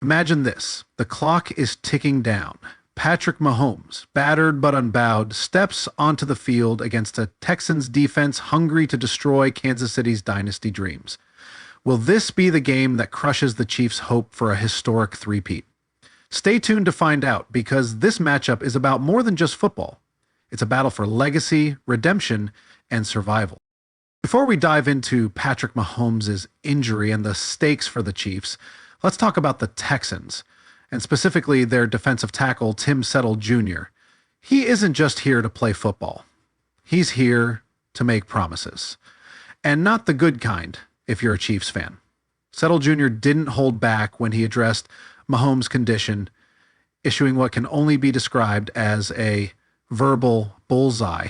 Imagine this. The clock is ticking down. Patrick Mahomes, battered but unbowed, steps onto the field against a Texans defense hungry to destroy Kansas City's dynasty dreams. Will this be the game that crushes the Chiefs' hope for a historic three-peat? Stay tuned to find out, because this matchup is about more than just football. It's a battle for legacy, redemption, and survival. Before we dive into Patrick Mahomes' injury and the stakes for the Chiefs, let's talk about the Texans, and specifically their defensive tackle, Tim Settle Jr. He isn't just here to play football. He's here to make promises. And not the good kind, if you're a Chiefs fan. Settle Jr. didn't hold back when he addressed Mahomes' condition, issuing what can only be described as a verbal bullseye.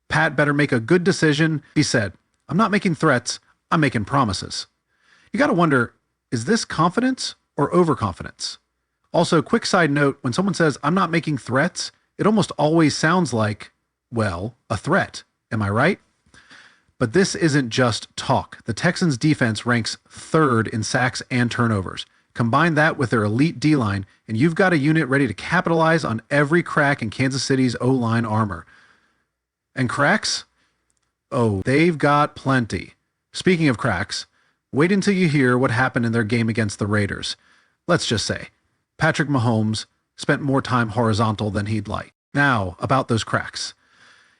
Pat better make a good decision. He said, "I'm not making threats, I'm making promises." You got to wonder, is this confidence or overconfidence? Also, quick side note, when someone says, "I'm not making threats," it almost always sounds like, well, a threat. Am I right? But this isn't just talk. The Texans defense ranks third in sacks and turnovers. Combine that with their elite D-line, and you've got a unit ready to capitalize on every crack in Kansas City's O-line armor. And cracks? Oh, they've got plenty. Speaking of cracks, wait until you hear what happened in their game against the Raiders. Let's just say, Patrick Mahomes spent more time horizontal than he'd like. Now, about those cracks.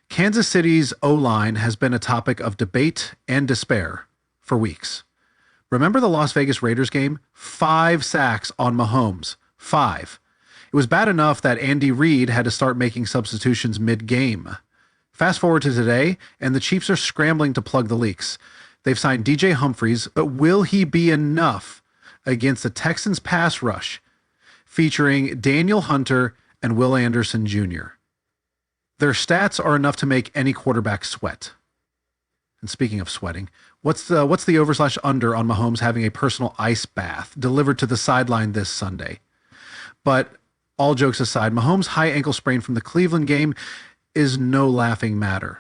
Kansas City's O-line has been a topic of debate and despair for weeks. Remember the Las Vegas Raiders game? 5 sacks on Mahomes. 5. It was bad enough that Andy Reid had to start making substitutions mid-game. Fast forward to today, and the Chiefs are scrambling to plug the leaks. They've signed DJ Humphries, but will he be enough against the Texans' pass rush, featuring Daniel Hunter and Will Anderson Jr.? Their stats are enough to make any quarterback sweat. And speaking of sweating, what's the over/under on Mahomes having a personal ice bath delivered to the sideline this Sunday? But all jokes aside, Mahomes' high ankle sprain from the Cleveland game is no laughing matter.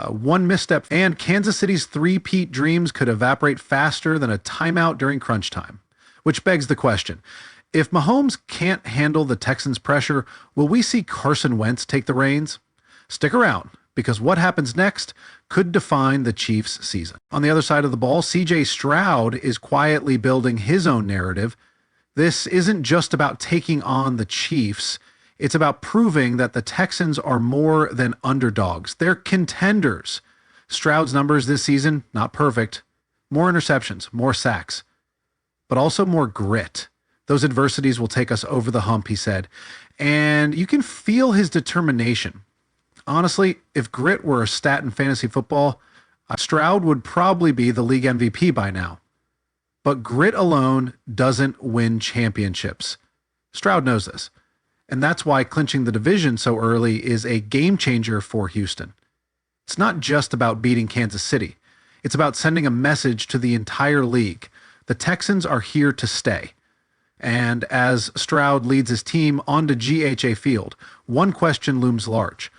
One misstep and Kansas City's three-peat dreams could evaporate faster than a timeout during crunch time. Which begs the question, if Mahomes can't handle the Texans' pressure, will we see Carson Wentz take the reins? Stick around, because what happens next could define the Chiefs' season. On the other side of the ball, CJ Stroud is quietly building his own narrative. This isn't just about taking on the Chiefs. It's about proving that the Texans are more than underdogs. They're contenders. Stroud's numbers this season, not perfect. More interceptions, more sacks, but also more grit. Those adversities will take us over the hump, he said. And you can feel his determination. Honestly, if grit were a stat in fantasy football, Stroud would probably be the league MVP by now. But grit alone doesn't win championships. Stroud knows this. And that's why clinching the division so early is a game changer for Houston. It's not just about beating Kansas City. It's about sending a message to the entire league. The Texans are here to stay. And as Stroud leads his team onto GHA Field, one question looms large.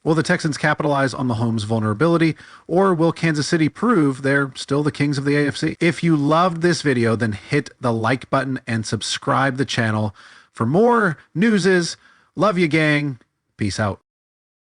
Will the Texans capitalize on Mahomes' vulnerability, or will Kansas City prove they're still the kings of the AFC? If you loved this video, then hit the like button and subscribe the channel for more newses. Love you, gang. Peace out.